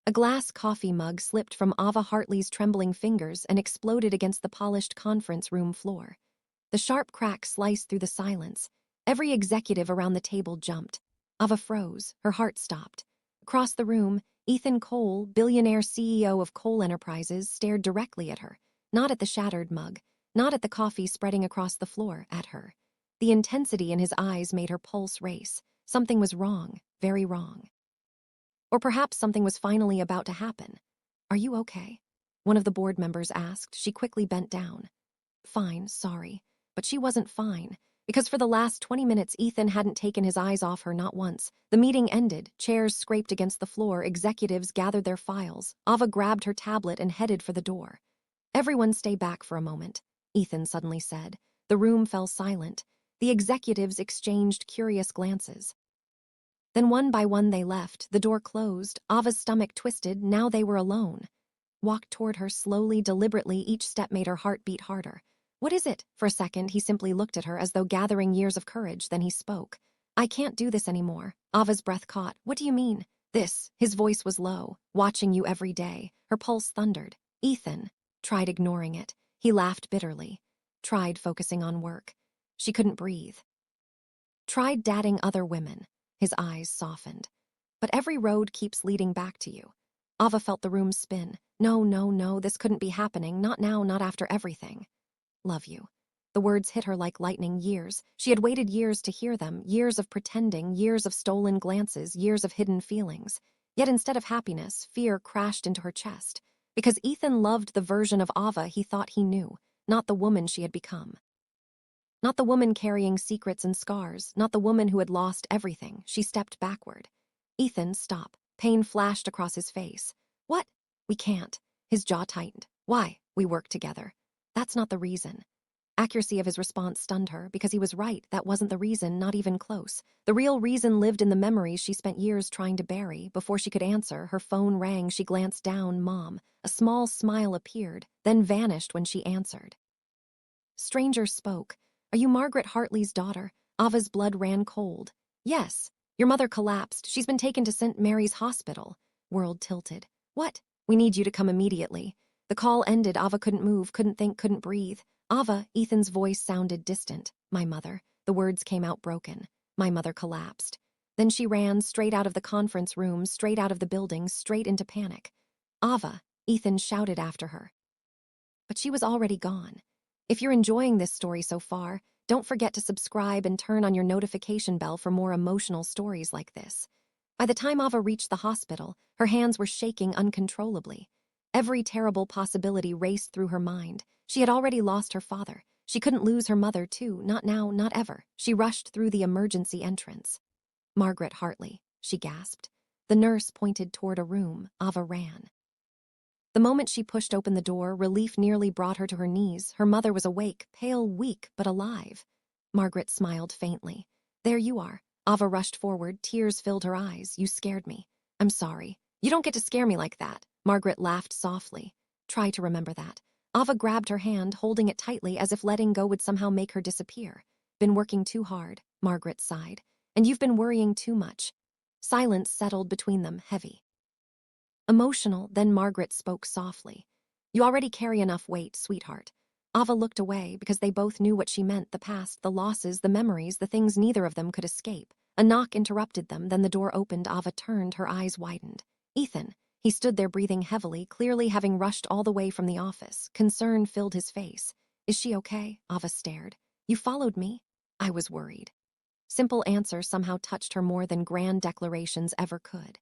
A glass coffee mug slipped from Ava Hartley's trembling fingers and exploded against the polished conference room floor. The sharp crack sliced through the silence. Every executive around the table jumped. Ava froze, her heart stopped. Across the room, Ethan Cole, billionaire CEO of Cole Enterprises, stared directly at her, not at the shattered mug, not at the coffee spreading across the floor, at her. The intensity in his eyes made her pulse race. Something was wrong, very wrong. Or perhaps something was finally about to happen. "Are you okay?" one of the board members asked. She quickly bent down. "Fine, sorry." But she wasn't fine, because for the last 20 minutes Ethan hadn't taken his eyes off her, not once. The meeting ended, chairs scraped against the floor, executives gathered their files. Ava grabbed her tablet and headed for the door. "Everyone stay back for a moment," Ethan suddenly said. The room fell silent. The executives exchanged curious glances. Then one by one they left, the door closed, Ava's stomach twisted, now they were alone. Walked toward her slowly, deliberately, each step made her heart beat harder. "What is it?" For a second, he simply looked at her as though gathering years of courage, then he spoke. "I can't do this anymore." Ava's breath caught. "What do you mean?" "This." His voice was low. "Watching you every day." Her pulse thundered. "Ethan." Tried ignoring it. He laughed bitterly. Tried focusing on work. She couldn't breathe. Tried dating other women. His eyes softened. "But every road keeps leading back to you." Ava felt the room spin. No, no, no, this couldn't be happening. Not now, not after everything. "Love you." The words hit her like lightning. Years. She had waited years to hear them, years of pretending, years of stolen glances, years of hidden feelings. Yet instead of happiness, fear crashed into her chest. Because Ethan loved the version of Ava he thought he knew, not the woman she had become. Not the woman carrying secrets and scars, not the woman who had lost everything. She stepped backward. "Ethan, stop." Pain flashed across his face. "What?" "We can't." His jaw tightened. "Why?" "We work together." "That's not the reason." Accuracy of his response stunned her, because he was right. That wasn't the reason, not even close. The real reason lived in the memories she spent years trying to bury. Before she could answer, her phone rang. She glanced down. Mom. A small smile appeared, then vanished when she answered. Stranger spoke. "Are you Margaret Hartley's daughter?" Ava's blood ran cold. "Yes." "Your mother collapsed. She's been taken to St. Mary's Hospital." World tilted. "What?" "We need you to come immediately." The call ended. Ava couldn't move, couldn't think, couldn't breathe. "Ava," Ethan's voice sounded distant. "My mother." The words came out broken. "My mother collapsed." Then she ran straight out of the conference room, straight out of the building, straight into panic. "Ava," Ethan shouted after her. But she was already gone. If you're enjoying this story so far, don't forget to subscribe and turn on your notification bell for more emotional stories like this. By the time Ava reached the hospital, her hands were shaking uncontrollably. Every terrible possibility raced through her mind. She had already lost her father. She couldn't lose her mother, too. Not now, not ever. She rushed through the emergency entrance. "Margaret Hartley," she gasped. The nurse pointed toward a room. Ava ran. The moment she pushed open the door, relief nearly brought her to her knees. Her mother was awake, pale, weak, but alive. Margaret smiled faintly. "There you are." Ava rushed forward, tears filled her eyes. "You scared me." "I'm sorry." "You don't get to scare me like that." Margaret laughed softly. "Try to remember that." Ava grabbed her hand, holding it tightly as if letting go would somehow make her disappear. "Been working too hard," Margaret sighed. "And you've been worrying too much." Silence settled between them, heavy. Emotional, then Margaret spoke softly. "You already carry enough weight, sweetheart." Ava looked away because they both knew what she meant, the past, the losses, the memories, the things neither of them could escape. A knock interrupted them, then the door opened. Ava turned, her eyes widened. "Ethan." He stood there breathing heavily, clearly having rushed all the way from the office. Concern filled his face. "Is she okay?" Ava stared. "You followed me?" "I was worried." Simple answer somehow touched her more than grand declarations ever could.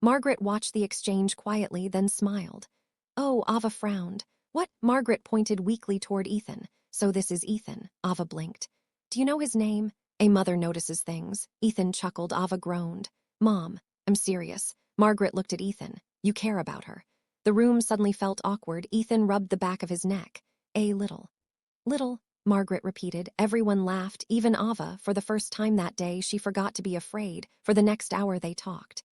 Margaret watched the exchange quietly, then smiled. "Oh," Ava frowned. "What?" Margaret pointed weakly toward Ethan. "So this is Ethan." Ava blinked. "Do you know his name?" "A mother notices things." Ethan chuckled. Ava groaned. "Mom." "I'm serious." Margaret looked at Ethan. "You care about her." The room suddenly felt awkward. Ethan rubbed the back of his neck. "A little." "Little," Margaret repeated. Everyone laughed, even Ava. For the first time that day, she forgot to be afraid. For the next hour they talked.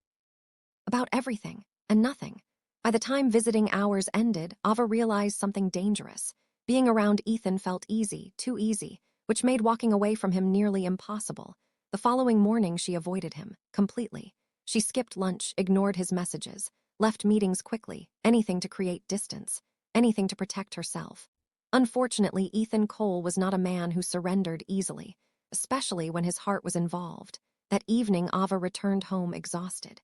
About everything and nothing. By the time visiting hours ended, Ava realized something dangerous. Being around Ethan felt easy, too easy, which made walking away from him nearly impossible. The following morning she avoided him, completely. She skipped lunch, ignored his messages, left meetings quickly, anything to create distance, anything to protect herself. Unfortunately, Ethan Cole was not a man who surrendered easily, especially when his heart was involved. That evening, Ava returned home exhausted.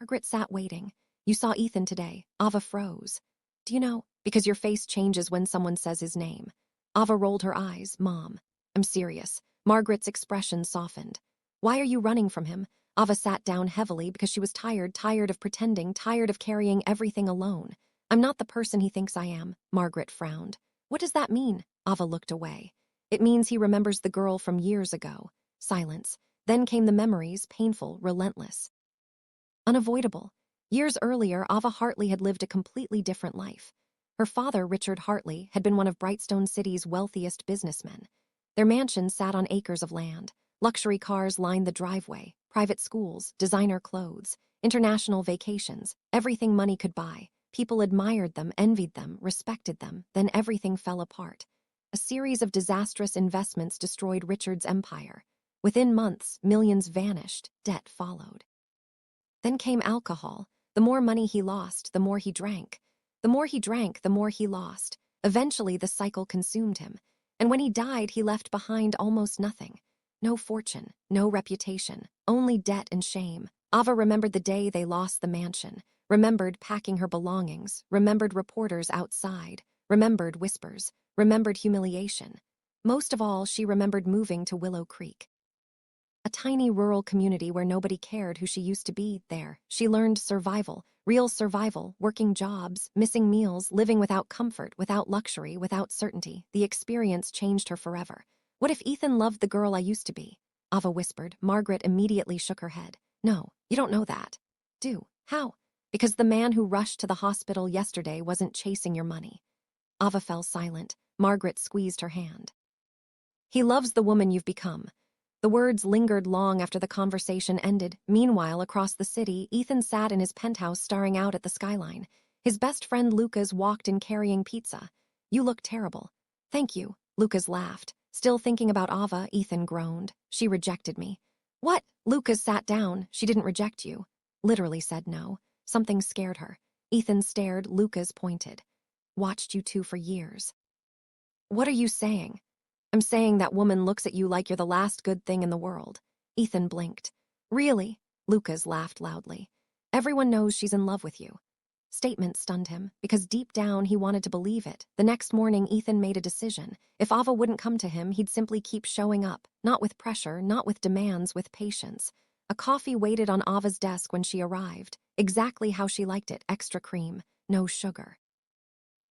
Margaret sat waiting. "You saw Ethan today." Ava froze. "Do you know? Because your face changes when someone says his name." Ava rolled her eyes. "Mom, I'm serious." Margaret's expression softened. "Why are you running from him?" Ava sat down heavily because she was tired of pretending, tired of carrying everything alone. "I'm not the person he thinks I am." Margaret frowned. "What does that mean?" Ava looked away. "It means he remembers the girl from years ago." Silence. Then came the memories, painful, relentless, unavoidable. Years earlier, Ava Hartley had lived a completely different life. Her father, Richard Hartley, had been one of Brightstone City's wealthiest businessmen. Their mansion sat on acres of land. Luxury cars lined the driveway, private schools, designer clothes, international vacations, everything money could buy. People admired them, envied them, respected them, then everything fell apart. A series of disastrous investments destroyed Richard's empire. Within months, millions vanished, debt followed. Then came alcohol. The more money he lost, the more he drank. The more he drank, the more he lost. Eventually, the cycle consumed him. And when he died, he left behind almost nothing. No fortune, no reputation, only debt and shame. Ava remembered the day they lost the mansion, remembered packing her belongings, remembered reporters outside, remembered whispers, remembered humiliation. Most of all, she remembered moving to Willow Creek, a tiny rural community where nobody cared who she used to be. There, she learned survival, real survival, working jobs, missing meals, living without comfort, without luxury, without certainty. The experience changed her forever. "What if Ethan loved the girl I used to be?" Ava whispered. Margaret immediately shook her head. "No, you don't know that." "Do. How?" "Because the man who rushed to the hospital yesterday wasn't chasing your money." Ava fell silent. Margaret squeezed her hand. "He loves the woman you've become." The words lingered long after the conversation ended. Meanwhile, across the city, Ethan sat in his penthouse staring out at the skyline. His best friend Lucas walked in carrying pizza. "You look terrible." "Thank you." Lucas laughed. "Still thinking about Ava?" Ethan groaned. "She rejected me." "What?" Lucas sat down. "She didn't reject you." Literally said no. Something scared her. Ethan stared. Lucas pointed. "Watched you two for years." "What are you saying?" "I'm saying that woman looks at you like you're the last good thing in the world." Ethan blinked. "Really?" Lucas laughed loudly. "Everyone knows she's in love with you." Statement stunned him, because deep down he wanted to believe it. The next morning, Ethan made a decision. If Ava wouldn't come to him, he'd simply keep showing up, not with pressure, not with demands, with patience. A coffee waited on Ava's desk when she arrived, exactly how she liked it, extra cream, no sugar.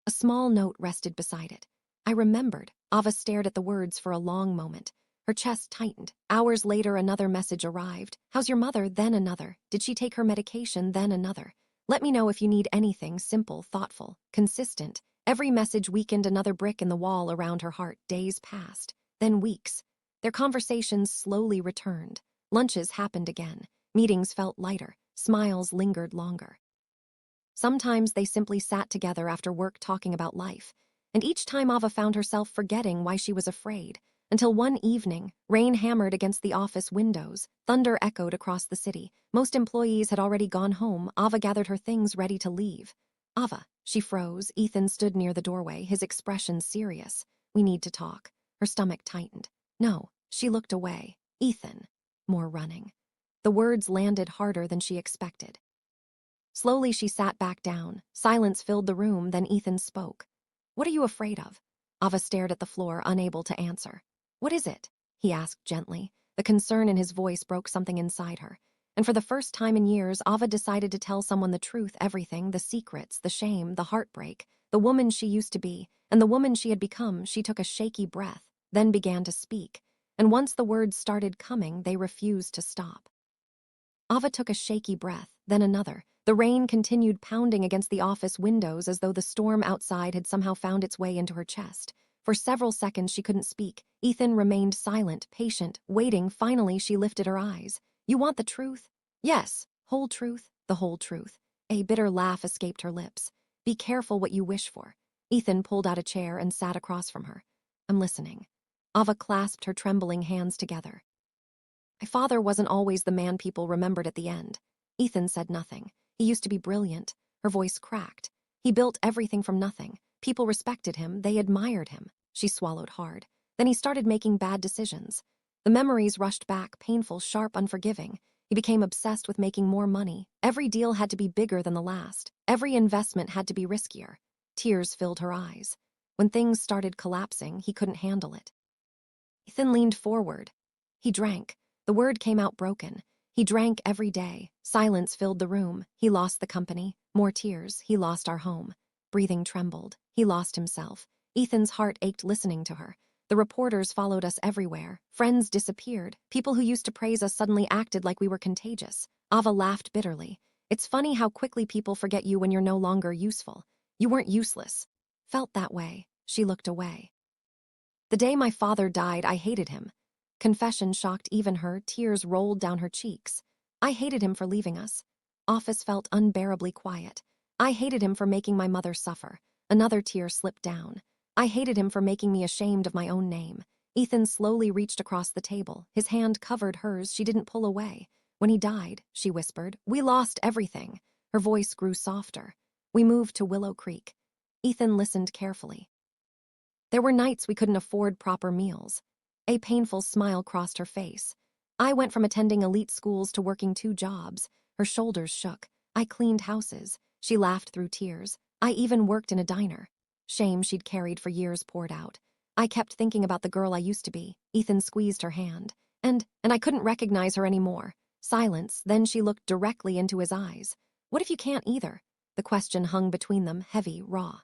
A small note rested beside it. "I remembered." Ava stared at the words for a long moment. Her chest tightened. Hours later, another message arrived. "How's your mother?" Then another. "Did she take her medication?" Then another. "Let me know if you need anything." Simple, thoughtful, consistent. Every message weakened another brick in the wall around her heart. Days passed. Then weeks. Their conversations slowly returned. Lunches happened again. Meetings felt lighter. Smiles lingered longer. Sometimes they simply sat together after work talking about life. And each time Ava found herself forgetting why she was afraid, until one evening, rain hammered against the office windows, thunder echoed across the city. Most employees had already gone home. Ava gathered her things ready to leave. "Ava." She froze. Ethan stood near the doorway, his expression serious. "We need to talk." Her stomach tightened. "No." She looked away. "Ethan." More running. The words landed harder than she expected. Slowly she sat back down. Silence filled the room, then Ethan spoke. "What are you afraid of?" Ava stared at the floor, unable to answer. "What is it?" he asked gently. The concern in his voice broke something inside her. And for the first time in years, Ava decided to tell someone the truth, everything, the secrets, the shame, the heartbreak, the woman she used to be, and the woman she had become. She took a shaky breath, then began to speak. And once the words started coming, they refused to stop. Ava took a shaky breath, then another. The rain continued pounding against the office windows as though the storm outside had somehow found its way into her chest. For several seconds she couldn't speak. Ethan remained silent, patient, waiting. Finally she lifted her eyes. "You want the truth?" "Yes." "Whole truth?" "The whole truth." A bitter laugh escaped her lips. "Be careful what you wish for." Ethan pulled out a chair and sat across from her. "I'm listening." Ava clasped her trembling hands together. My father wasn't always the man people remembered at the end. Ethan said nothing. He used to be brilliant. Her voice cracked. He built everything from nothing. People respected him. They admired him. She swallowed hard. Then he started making bad decisions. The memories rushed back, painful, sharp, unforgiving. He became obsessed with making more money. Every deal had to be bigger than the last. Every investment had to be riskier. Tears filled her eyes. When things started collapsing, he couldn't handle it. Ethan leaned forward. He drank. The word came out broken. He drank every day. Silence filled the room. He lost the company. More tears. He lost our home. Breathing trembled. He lost himself. Ethan's heart ached listening to her. The reporters followed us everywhere. Friends disappeared. People who used to praise us suddenly acted like we were contagious. Ava laughed bitterly. It's funny how quickly people forget you when you're no longer useful. You weren't useless. Felt that way. She looked away. The day my father died, I hated him. Confession shocked even her. Tears rolled down her cheeks. I hated him for leaving us. Office felt unbearably quiet. I hated him for making my mother suffer. Another tear slipped down. I hated him for making me ashamed of my own name. Ethan slowly reached across the table. His hand covered hers. She didn't pull away. When he died, she whispered, we lost everything. Her voice grew softer. We moved to Willow Creek. Ethan listened carefully. There were nights we couldn't afford proper meals. A painful smile crossed her face. I went from attending elite schools to working 2 jobs. Her shoulders shook. I cleaned houses. She laughed through tears. I even worked in a diner. Shame she'd carried for years poured out. I kept thinking about the girl I used to be. Ethan squeezed her hand. And I couldn't recognize her anymore. Silence, then she looked directly into his eyes. What if you can't either? The question hung between them, heavy, raw.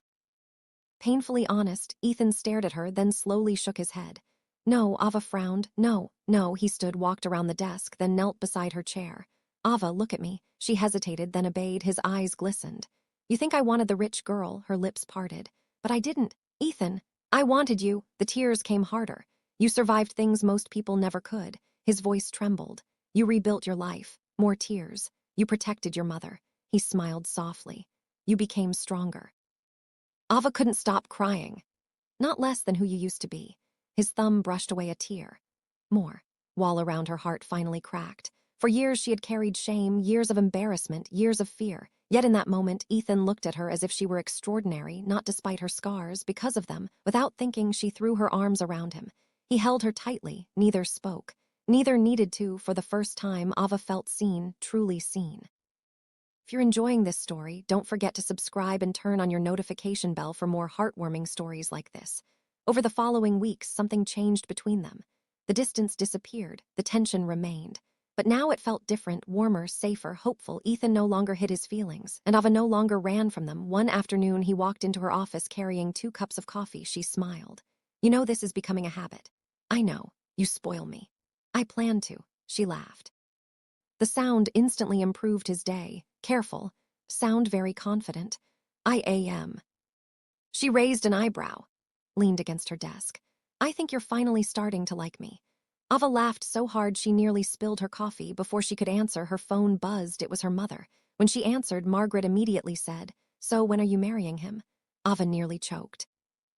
Painfully honest, Ethan stared at her, then slowly shook his head. No, Ava frowned. No. He stood, walked around the desk, then knelt beside her chair. Ava, look at me. She hesitated, then obeyed. His eyes glistened. You think I wanted the rich girl? Her lips parted. But I didn't. Ethan, I wanted you. The tears came harder. You survived things most people never could. His voice trembled. You rebuilt your life. More tears. You protected your mother. He smiled softly. You became stronger. Ava couldn't stop crying. Not less than who you used to be. His thumb brushed away a tear. More. Wall around her heart finally cracked. For years she had carried shame, years of embarrassment, years of fear. Yet in that moment, Ethan looked at her as if she were extraordinary, not despite her scars, because of them. Without thinking, she threw her arms around him. He held her tightly. Neither spoke. Neither needed to. For the first time, Ava felt seen, truly seen. If you're enjoying this story, don't forget to subscribe and turn on your notification bell for more heartwarming stories like this. Over the following weeks, something changed between them. The distance disappeared, the tension remained. But now it felt different, warmer, safer, hopeful. Ethan no longer hid his feelings, and Ava no longer ran from them. One afternoon, he walked into her office carrying 2 cups of coffee. She smiled. You know this is becoming a habit. I know. You spoil me. I plan to. She laughed. The sound instantly improved his day. Careful. Sound very confident. I am. She raised an eyebrow, leaned against her desk. I think you're finally starting to like me. Ava laughed so hard she nearly spilled her coffee. Before she could answer, her phone buzzed. It was her mother. When she answered, Margaret immediately said, So when are you marrying him? Ava nearly choked.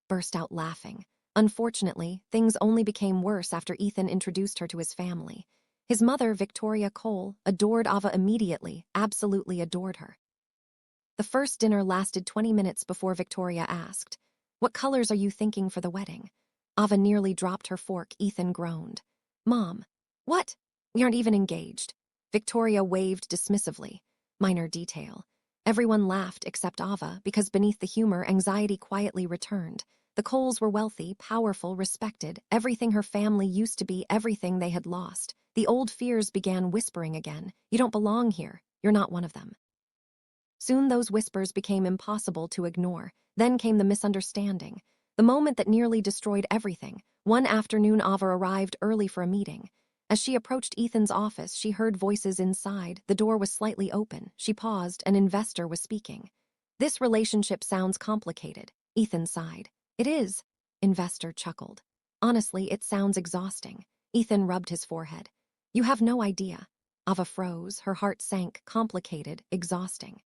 Burst out laughing. Unfortunately, things only became worse after Ethan introduced her to his family. His mother, Victoria Cole, adored Ava immediately, absolutely adored her. The first dinner lasted 20 minutes before Victoria asked, What colors are you thinking for the wedding? Ava nearly dropped her fork. Ethan groaned. Mom, what? We aren't even engaged. Victoria waved dismissively. Minor detail. Everyone laughed except Ava, because beneath the humor, anxiety quietly returned. The Coles were wealthy, powerful, respected, everything her family used to be, everything they had lost. The old fears began whispering again. You don't belong here. You're not one of them. Soon those whispers became impossible to ignore. Then came the misunderstanding. The moment that nearly destroyed everything. One afternoon, Ava arrived early for a meeting. As she approached Ethan's office, she heard voices inside. The door was slightly open. She paused. An investor was speaking. This relationship sounds complicated. Ethan sighed. It is. Investor chuckled. Honestly, it sounds exhausting. Ethan rubbed his forehead. You have no idea. Ava froze. Her heart sank. Complicated, exhausting.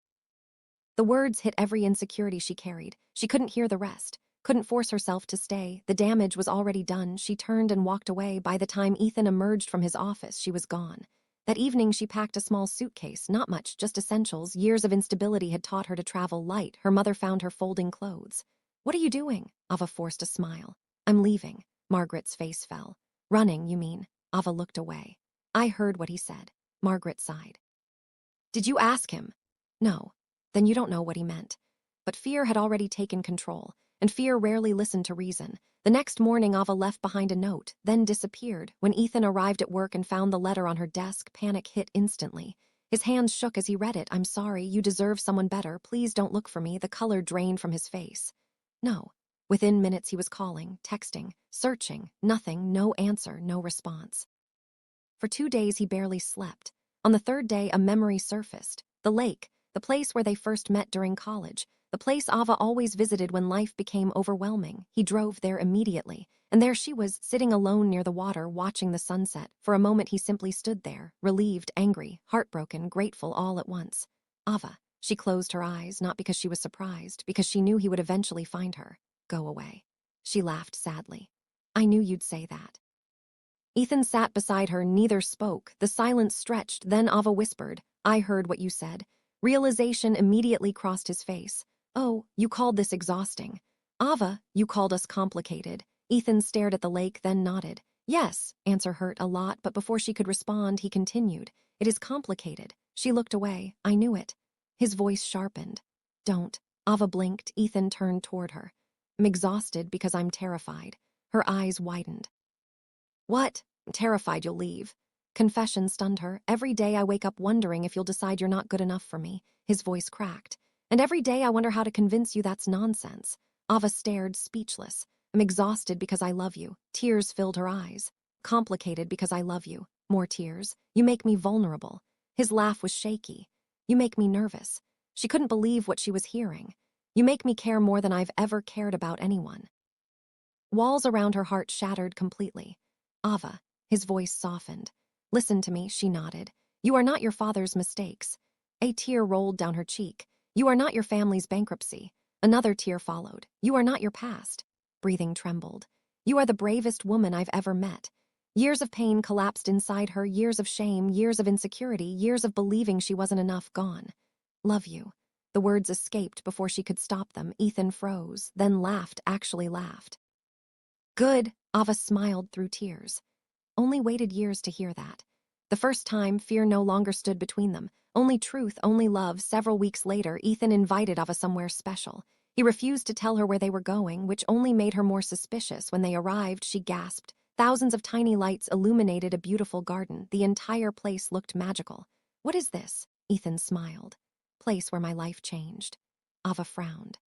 The words hit every insecurity she carried. She couldn't hear the rest. Couldn't force herself to stay. The damage was already done. She turned and walked away. By the time Ethan emerged from his office, she was gone. That evening, she packed a small suitcase, not much, just essentials. Years of instability had taught her to travel light. Her mother found her folding clothes. "What are you doing?" Ava forced a smile. "I'm leaving." Margaret's face fell. "Running, you mean?" Ava looked away. "I heard what he said." Margaret sighed. "Did you ask him?" "No." "Then you don't know what he meant." But fear had already taken control, and fear rarely listened to reason. The next morning, Ava left behind a note, then disappeared. When Ethan arrived at work and found the letter on her desk, panic hit instantly. His hands shook as he read it. "I'm sorry, you deserve someone better. Please don't look for me." The color drained from his face. No. Within minutes, he was calling, texting, searching. Nothing, no answer, no response. For 2 days, he barely slept. On the third day, a memory surfaced. The lake, the place where they first met during college. The place Ava always visited when life became overwhelming. He drove there immediately, and there she was, sitting alone near the water, watching the sunset. For a moment, he simply stood there, relieved, angry, heartbroken, grateful, all at once. Ava. She closed her eyes, not because she was surprised, because she knew he would eventually find her. Go away. She laughed sadly. "I knew you'd say that." Ethan sat beside her, neither spoke. The silence stretched, then Ava whispered, "I heard what you said." Realization immediately crossed his face. "Oh, you called this exhausting." "Ava, you called us complicated." Ethan stared at the lake, then nodded. "Yes." Answer hurt a lot, but before she could respond, he continued, "It is complicated." She looked away. "I knew it." His voice sharpened. "Don't." Ava blinked. Ethan turned toward her. "I'm exhausted because I'm terrified." Her eyes widened. "What?" "Terrified you'll leave." Confession stunned her. "Every day I wake up wondering if you'll decide you're not good enough for me." His voice cracked. "And every day I wonder how to convince you that's nonsense." Ava stared, speechless. "I'm exhausted because I love you." Tears filled her eyes. "Complicated because I love you." More tears. "You make me vulnerable." His laugh was shaky. "You make me nervous." She couldn't believe what she was hearing. "You make me care more than I've ever cared about anyone." Walls around her heart shattered completely. "Ava." His voice softened. "Listen to me," she nodded. "You are not your father's mistakes." A tear rolled down her cheek. "You are not your family's bankruptcy." Another tear followed. "You are not your past." Breathing trembled. "You are the bravest woman I've ever met." Years of pain collapsed inside her, years of shame, years of insecurity, years of believing she wasn't enough, gone. "Love you." The words escaped before she could stop them. Ethan froze, then laughed, actually laughed. "Good." Ava smiled through tears. Only waited years to hear that. The first time, fear no longer stood between them. Only truth, only love. Several weeks later, Ethan invited Ava somewhere special. He refused to tell her where they were going, which only made her more suspicious. When they arrived, she gasped. Thousands of tiny lights illuminated a beautiful garden. The entire place looked magical. "What is this?" Ethan smiled. "Place where my life changed." Ava frowned.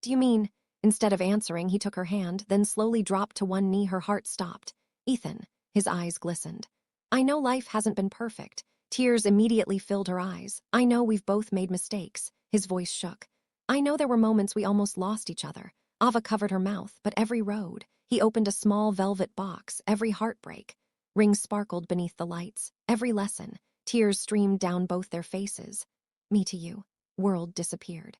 "Do you mean?" Instead of answering, he took her hand, then slowly dropped to one knee. Her heart stopped. "Ethan." His eyes glistened. "I know life hasn't been perfect." Tears immediately filled her eyes. "I know we've both made mistakes." His voice shook. "I know there were moments we almost lost each other." Ava covered her mouth, but every road. He opened a small velvet box. Every heartbreak. Rings sparkled beneath the lights. Every lesson. Tears streamed down both their faces. "Me to you." World disappeared.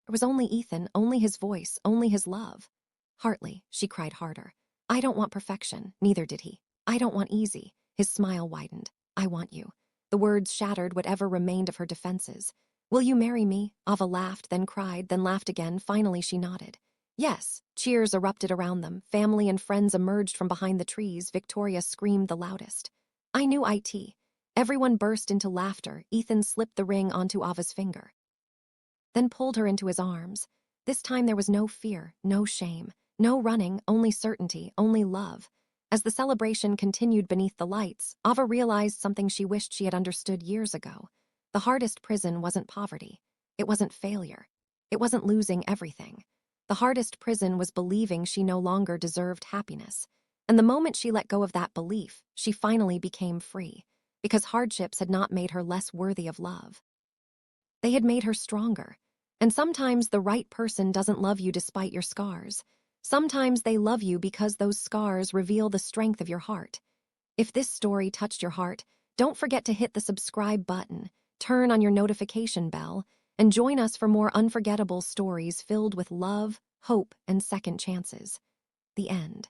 There was only Ethan, only his voice, only his love. "Hartley," she cried harder. "I don't want perfection." Neither did he. "I don't want easy." His smile widened. "I want you." The words shattered whatever remained of her defenses. "Will you marry me?" Ava laughed, then cried, then laughed again. Finally, she nodded. "Yes." Cheers erupted around them. Family and friends emerged from behind the trees. Victoria screamed the loudest. "I knew it." Everyone burst into laughter. Ethan slipped the ring onto Ava's finger, then pulled her into his arms. This time there was no fear, no shame, no running, only certainty, only love. As the celebration continued beneath the lights, Ava realized something she wished she had understood years ago. The hardest prison wasn't poverty. It wasn't failure. It wasn't losing everything. The hardest prison was believing she no longer deserved happiness. And the moment she let go of that belief, she finally became free. Because hardships had not made her less worthy of love. They had made her stronger. And sometimes the right person doesn't love you despite your scars. Sometimes they love you because those scars reveal the strength of your heart. If this story touched your heart, don't forget to hit the subscribe button, turn on your notification bell, and join us for more unforgettable stories filled with love, hope, and second chances. The end.